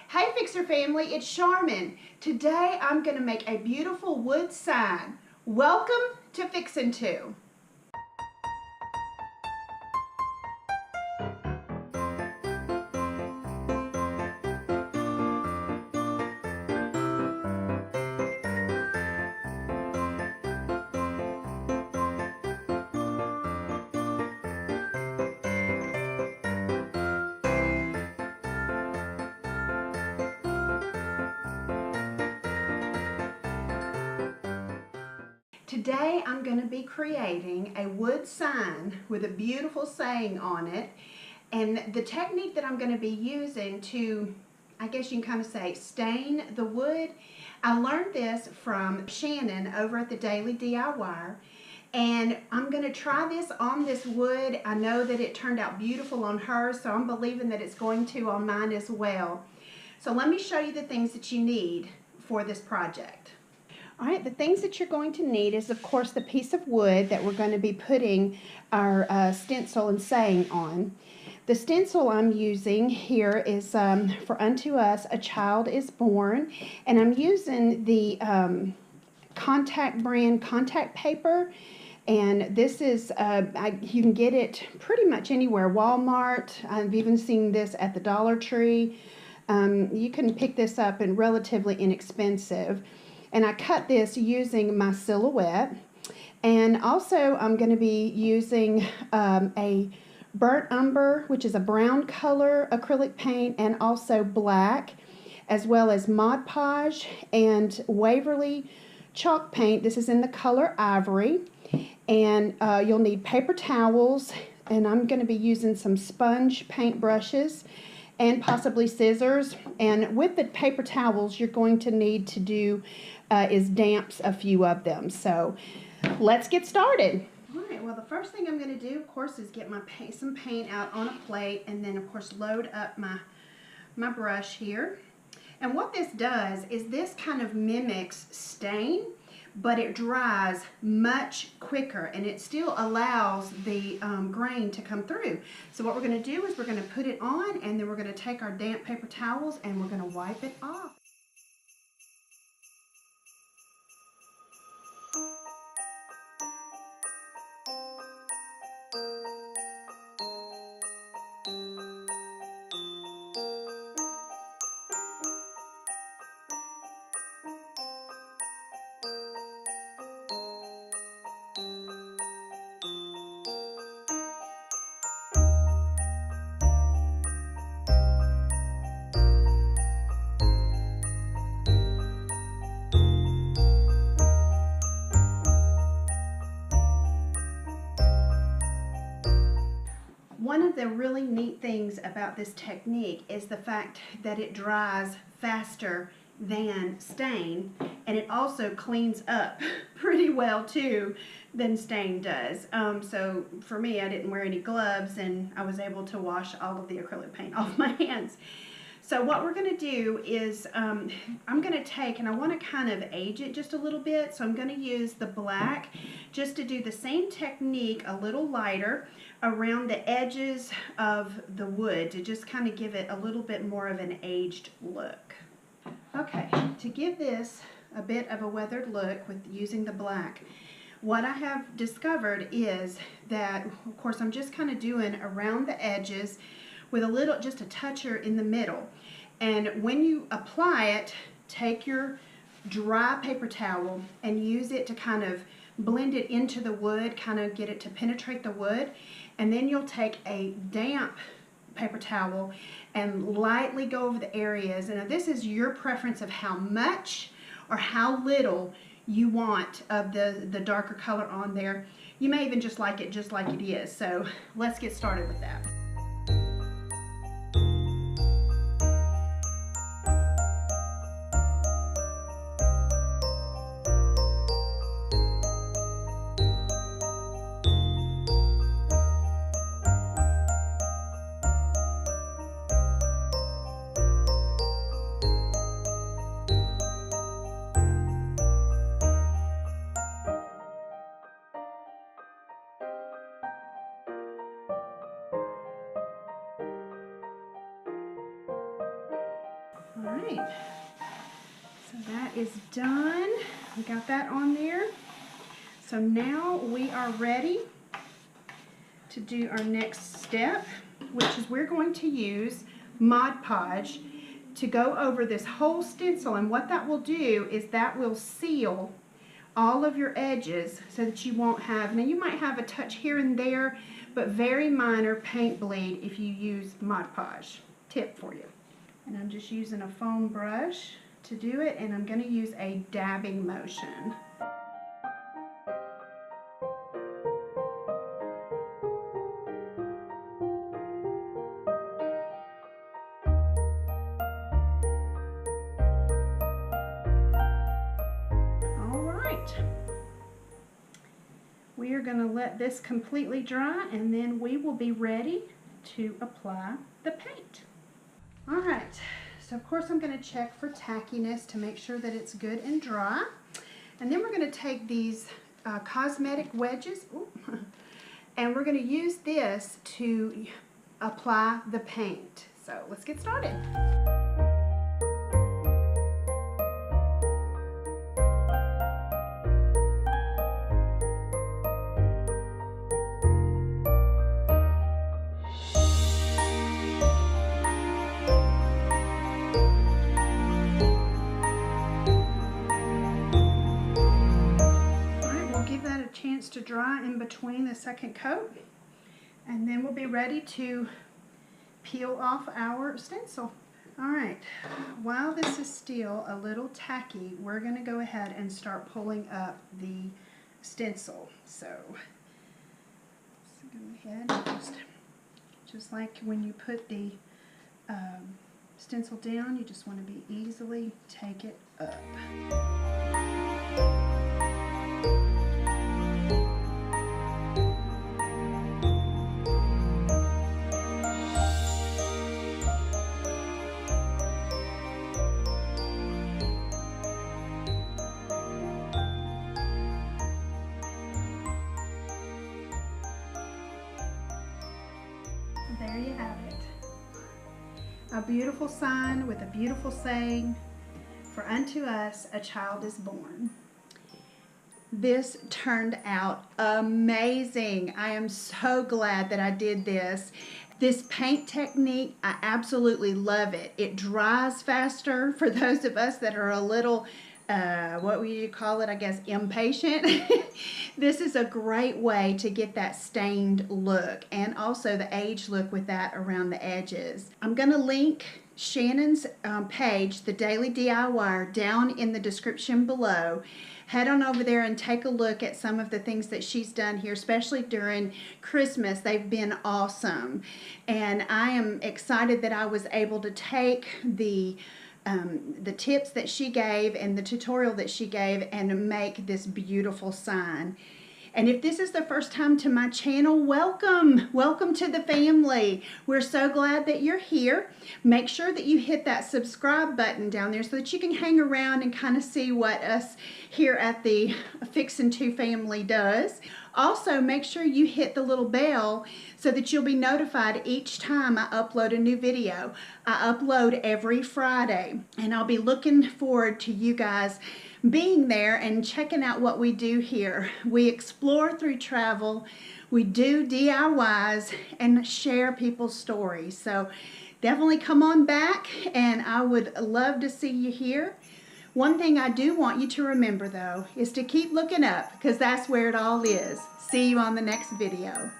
Hey Fixer family, it's Charmin. Today I'm going to make a beautiful wood sign. Welcome to Fixin 2. Today I'm going to be creating a wood sign with a beautiful saying on it, and the technique that I'm going to be using to, I guess you can kind of say, stain the wood, I learned this from Shannon over at the Daily DIY, and I'm going to try this on this wood. I know that it turned out beautiful on hers, so I'm believing that it's going to on mine as well. So let me show you the things that you need for this project. All right, the things that you're going to need is, of course, the piece of wood that we're going to be putting our stencil and saying on. The stencil I'm using here is for Unto Us, A Child is Born, and I'm using the Contact brand contact paper, and this is, you can get it pretty much anywhere, Walmart. I've even seen this at the Dollar Tree. You can pick this up and relatively inexpensive. And I cut this using my silhouette, and also I'm going to be using a burnt umber, which is a brown color acrylic paint, and also black, as well as Mod Podge and Waverly chalk paint. This is in the color ivory, and you'll need paper towels, and I'm going to be using some sponge paint brushes and possibly scissors. And with the paper towels, you're going to need to do is damp a few of them. So let's get started. All right, well, the first thing I'm going to do, of course, is get some paint out on a plate, and then, of course, load up my brush here. And what this does is this kind of mimics stain, but it dries much quicker, and it still allows the grain to come through. So what we're going to do is we're going to put it on, and then we're going to take our damp paper towels and we're going to wipe it off. One of the really neat things about this technique is the fact that it dries faster than stain, and it also cleans up pretty well too than stain does. So for me, I didn't wear any gloves, and I was able to wash all of the acrylic paint off my hands. So what we're going to do is I'm going to take, and I want to kind of age it just a little bit, so I'm going to use the black just to do the same technique a little lighter around the edges of the wood to just kind of give it a little bit more of an aged look. Okay, to give this a bit of a weathered look with using the black, what I have discovered is that, of course, I'm just kind of doing around the edges with a little, just a toucher in the middle. And when you apply it, take your dry paper towel and use it to kind of blend it into the wood, kind of get it to penetrate the wood. And then you'll take a damp paper towel and lightly go over the areas. And this is your preference of how much or how little you want of the darker color on there. You may even just like it is. So let's get started with that. Alright, so that is done. We got that on there. So now we are ready to do our next step, which is we're going to use Mod Podge to go over this whole stencil, and what that will do is that will seal all of your edges so that you won't have, now you might have a touch here and there, but very minor paint bleed if you use Mod Podge. Tip for you. And I'm just using a foam brush to do it, and I'm going to use a dabbing motion. We are going to let this completely dry, and then we will be ready to apply the paint. Alright, so of course I'm going to check for tackiness to make sure that it's good and dry. And then we're going to take these cosmetic wedges, and we're going to use this to apply the paint. So let's get started. To dry in between the second coat, and then we'll be ready to peel off our stencil. Alright, while this is still a little tacky, we're going to go ahead and start pulling up the stencil. So go ahead and just like when you put the stencil down, you just want to be easily take it up. There you have it. A beautiful sign with a beautiful saying, "For unto us a child is born." This turned out amazing. I am so glad that I did this. This paint technique, I absolutely love it. It dries faster for those of us that are a little what would you call it, I guess, impatient. This is a great way to get that stained look, and also the age look with that around the edges. I'm going to link Shannon's page, The Daily DIYer, down in the description below. Head on over there and take a look at some of the things that she's done here, especially during Christmas. They've been awesome. And I am excited that I was able to take the tips that she gave and the tutorial that she gave and make this beautiful sign. And if this is the first time to my channel, welcome. Welcome to the family. We're so glad that you're here. Make sure that you hit that subscribe button down there so that you can hang around and kind of see what us here at the Fixin' 2 family does. Also, make sure you hit the little bell so that you'll be notified each time I upload a new video. I upload every Friday, and I'll be looking forward to you guys being there and checking out what we do here. We explore through travel, we do DIYs, and share people's stories. So definitely come on back, and I would love to see you here. One thing I do want you to remember, though, is to keep looking up, because that's where it all is. See you on the next video.